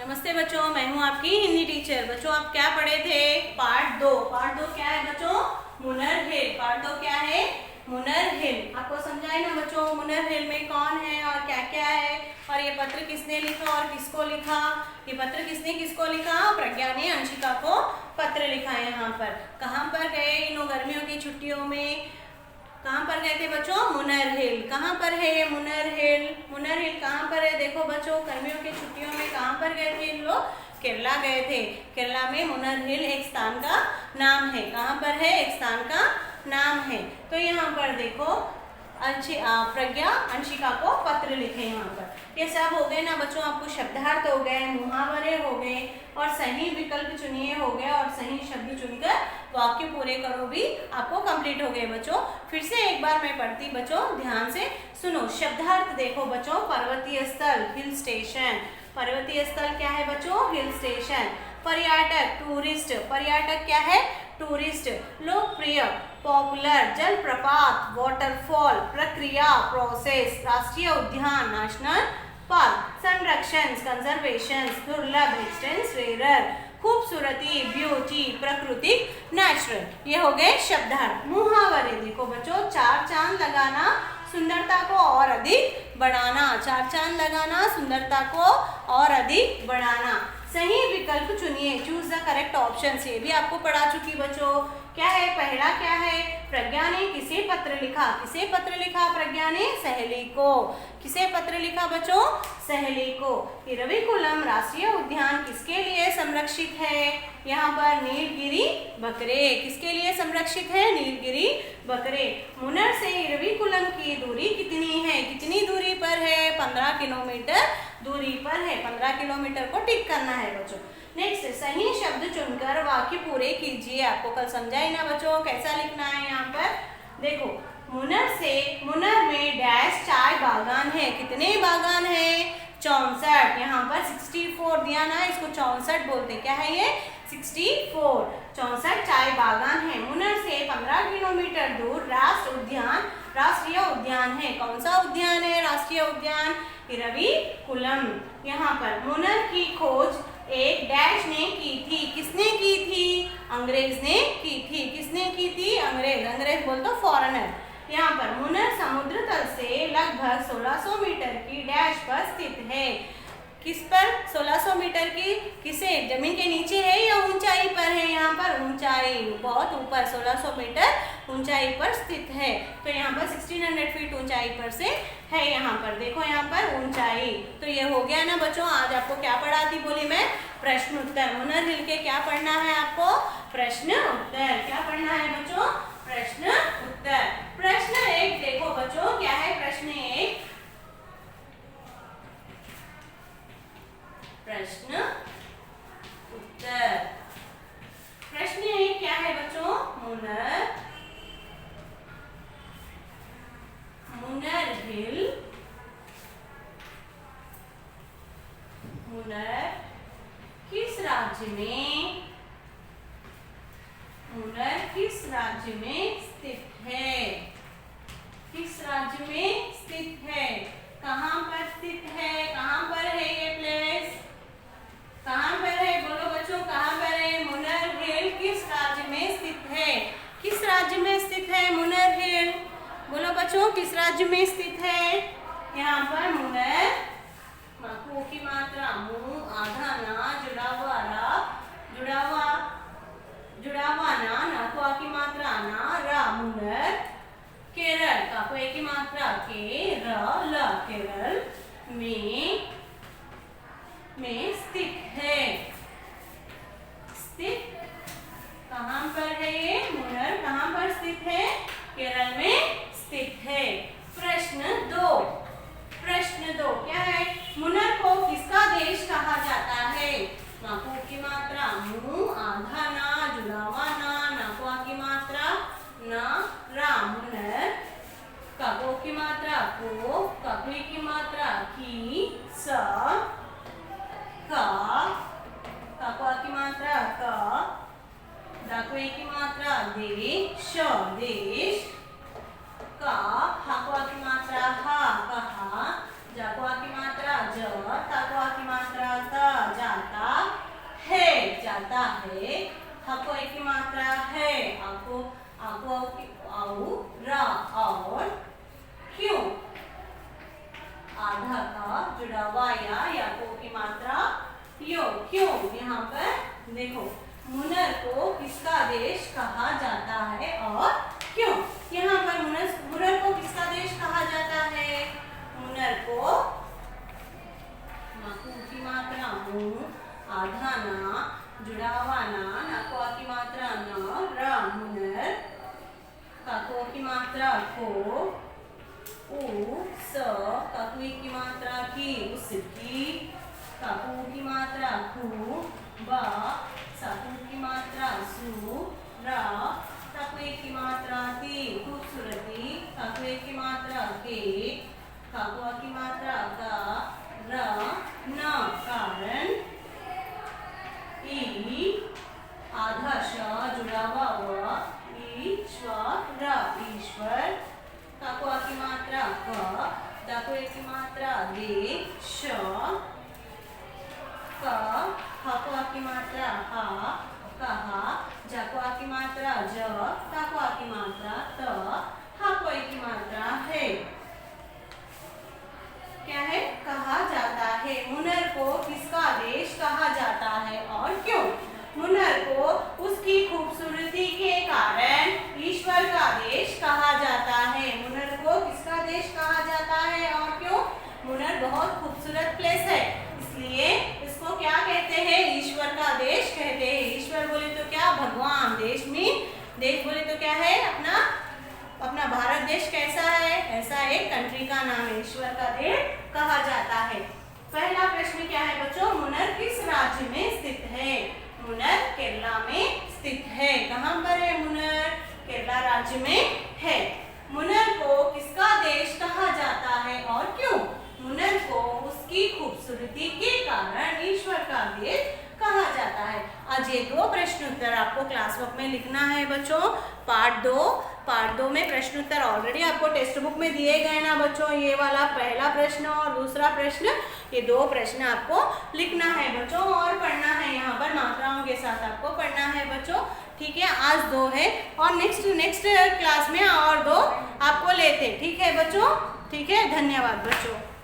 नमस्ते बच्चों, मैं हूं आपकी हिंदी टीचर। बच्चों आप क्या पढ़े थे? पार्ट दो क्या है बच्चों? मुनर हिल। पार्ट 2 क्या है? मुनर हिल। आपको समझाए ना बच्चों मुनर हिल में कौन है और क्या क्या है, और ये पत्र किसने लिखा और किसको लिखा। ये पत्र किसने किसको लिखा? प्रज्ञा ने अंशिका को पत्र लिखा है। यहाँ पर कहाँ पर गए इन गर्मियों की छुट्टियों में? कहाँ पर गए थे बच्चों? मुनर हिल। कहाँ पर है ये मुनर हिल? मुनर हिल कहाँ पर है? देखो बच्चों, गर्मियों की छुट्टियों में कहाँ पर गए थे इन लोग? केरला गए थे। केरला में मुनर हिल एक स्थान का नाम है। कहाँ पर है? एक स्थान का नाम है। तो यहाँ पर देखो प्रज्ञा अंशिका को पत्र लिखे। यहाँ पर ये सब हो गए ना बच्चों। आपको शब्दार्थ हो गए, मुहावरे हो गए और सही विकल्प चुनिए हो गए और सही शब्द चुनकर वाक्य पूरे करो भी आपको कंप्लीट हो गए बच्चों। फिर से एक बार मैं पढ़ती बच्चों, ध्यान से सुनो। शब्दार्थ देखो बच्चों, पर्वतीय स्थल हिल स्टेशन। पर्वतीय स्थल क्या है बच्चों? Hill station. पर्यटक टूरिस्ट। पर्यटक क्या है? टूरिस्ट। लोकप्रिय पॉपुलर। जलप्रपात वाटरफॉल। प्रक्रिया प्रोसेस। राष्ट्रीय उद्यान नेशनल पार्क। संरक्षण कंजर्वेशन। दुर्लभ एक्सटेंस रेयर। खूबसूरती ब्यूटी प्राकृतिक नेचुरल। ये हो गए शब्दार्थ। मुहावरे देखो बच्चों, चार चांद लगाना सुंदरता को और अधिक बढ़ाना। चार चांद लगाना सुंदरता को और अधिक बढ़ाना। सही विकल्प चुनिए, चूज द करेक्ट ऑप्शन। ये भी आपको पढ़ा चुकी बच्चों। क्या है? पहला क्या है? प्रज्ञा ने किसे पत्र लिखा? किसे पत्र लिखा प्रज्ञा ने? सहेली को। किसे पत्र लिखा बच्चों? सहेली को। इरविकुलम राष्ट्रीय उद्यान किसके लिए संरक्षित है? यहाँ पर नीलगिरी बकरे। किसके लिए संरक्षित है? नीलगिरी बकरे। मुनर से इरविकुलम की दूरी कितनी है? कितनी दूरी पर है? 15 किलोमीटर दूरी पर है। 15 किलोमीटर को टिक करना है बच्चों। नेक्स्ट, सही शब्द चुनकर वाक्य पूरे कीजिए। आपको कल समझाई ना बच्चों कैसा लिखना है। यहाँ पर देखो, मुनर में डैश चाय बागान है। कितने बागान है? 64। यहाँ पर 64 दिया ना, इसको 64 बोलते। क्या है ये? 64। 64 चाय बागान है। मुनर से 15 किलोमीटर दूर राष्ट्रीय उद्यान है। कौन सा उद्यान है? राष्ट्रीय उद्यान इरविकुलम। यहाँ पर मुनर की खोज एक डैश ने की थी। किसने की थी? अंग्रेज ने की थी। किसने की थी? अंग्रेज। अंग्रेज बोल तो फॉरेनर। यहाँ पर मुनर समुद्र तल से लगभग 1600 मीटर की डैश पर स्थित है। किस पर? 1600 मीटर की। किसे? जमीन के नीचे है या ऊंचाई पर है? यहाँ पर ऊंचाई, बहुत ऊपर 1600 मीटर ऊंचाई पर स्थित है। तो यहाँ पर 1600 फीट ऊंचाई पर से है। यहाँ पर देखो, यहाँ पर ऊंचाई। तो ये हो गया ना बच्चों। आज आपको क्या पढ़ाती बोली मैं? प्रश्न उत्तर। मुनर हिल के क्या पढ़ना है आपको? प्रश्न उत्तर। क्या पढ़ना है बच्चों? प्रश्न उत्तर। प्रश्न 1 देखो बच्चों, क्या है प्रश्न 1? प्रश्न उत्तर। प्रश्न 1 क्या है बच्चों? मुनर हिल किस राज्य में? मुनर किस राज्य में स्थित है? किस राज्य में स्थित है? कहाँ पर स्थित है? कहाँ पर है ये प्लेस? कहाँ पर है? बोलो बच्चों, कहाँ पर है? मुनर हिल किस राज्य में स्थित है? किस राज्य में स्थित है मुनर हिल? बोलो बच्चों, किस राज्य में स्थित है? यहाँ पर मुनर, को की मात्रा मु, आधा ना, जुड़ा हुआ रा, जुड़ा हुआ ना को की मात्रा ना, रा, मुनर केरल। का को एक की मात्रा के, र, ल, केरल में स्थित है। स्थित कहाँ पर है ये? मुनर कहाँ पर स्थित है? केरल में स्थित है। प्रश्न 2। प्रश्न 2 क्या है? मुनर को किसका देश कहा जाता है? नाको की मात्रा मु, आधा ना, जुड़ा हुआ ना, नाको की मात्रा ना, रा, मुनर। काको की मात्रा को, ककुई की मात्रा की, स, का, काको की मात्रा का, दाकुई की मात्रा दे, श, देश। का, हाको की मात्रा हा, कहा। जाको की मात्रा ज, ताको की मात्रा त, जा, जुड़ा हुआ या को की मात्रा यो। क्यों? यहाँ पर देखो, मुनर को किसका देश कहा जाता है और क्यों? यहाँ पर मुनर को किसका देश कहा जाता है? मुनर को नाकू की मात्रा मु, आधा ना, जुड़ा हुआ ना को की मात्रा न, रा मुनर, काको की मात्रा को, उ, स, काकु की मात्रा की, उसकी, काकू की मात्रा कु, बा, साकू की मात्रा सु, रा, काकु की मात्रा ती, खूबसूरती, काकु की मात्रा के, काकुआ की मात्रा का, र, न, कारण, ई, आधा श, जुड़ा हुआ व, ईश्वर, ईश्वर, काकुआ की मात्रा क, दाकुए की मात्रा दे, श, क, हाकुआ की मात्रा हा, कहा, जाकुआ की मात्रा ज, ताकुआ की मात्रा त, हाकुआ की मात्रा है। क्या है? कहा जाता है। मुनर को किसका देश कहा जाता है और क्यों? मुनर को उसकी खूबसूरती के कारण ईश्वर का देश कहा जाता है। मुनर को किसका देश कहा जाता है और क्यों? मुनर बहुत खूबसूरत प्लेस है, इसलिए इसको क्या कहते हैं? ईश्वर का देश कहते हैं। ईश्वर बोले तो क्या? भगवान। देश में, देश बोले तो क्या है? अपना भारत देश कैसा है? ऐसा एक कंट्री का नाम ईश्वर का देश कहा जाता है। पहला प्रश्न क्या है बच्चों? मुनर किस राज्य में स्थित है? मुनर केरला में स्थित है। कहाँ पर है मुनर? केरला राज्य में है। मुनर को किसका देश कहा जाता है और क्यों? मुनर को उसकी खूबसूरती के कारण ईश्वर का देश कहा जाता है। आज ये दो प्रश्न उत्तर आपको क्लास वर्क में लिखना है बच्चों। पार्ट दो में प्रश्न उत्तर ऑलरेडी आपको टेक्स्ट बुक में दिए गए ना बच्चों। ये वाला पहला प्रश्न और दूसरा प्रश्न, ये दो प्रश्न आपको लिखना है बच्चों और पढ़ना है। यहाँ पर मात्राओं के साथ आपको पढ़ना है बच्चों। ठीक है, आज दो है और नेक्स्ट क्लास में और दो आपको लेते। ठीक है बच्चों? ठीक है, धन्यवाद बच्चों।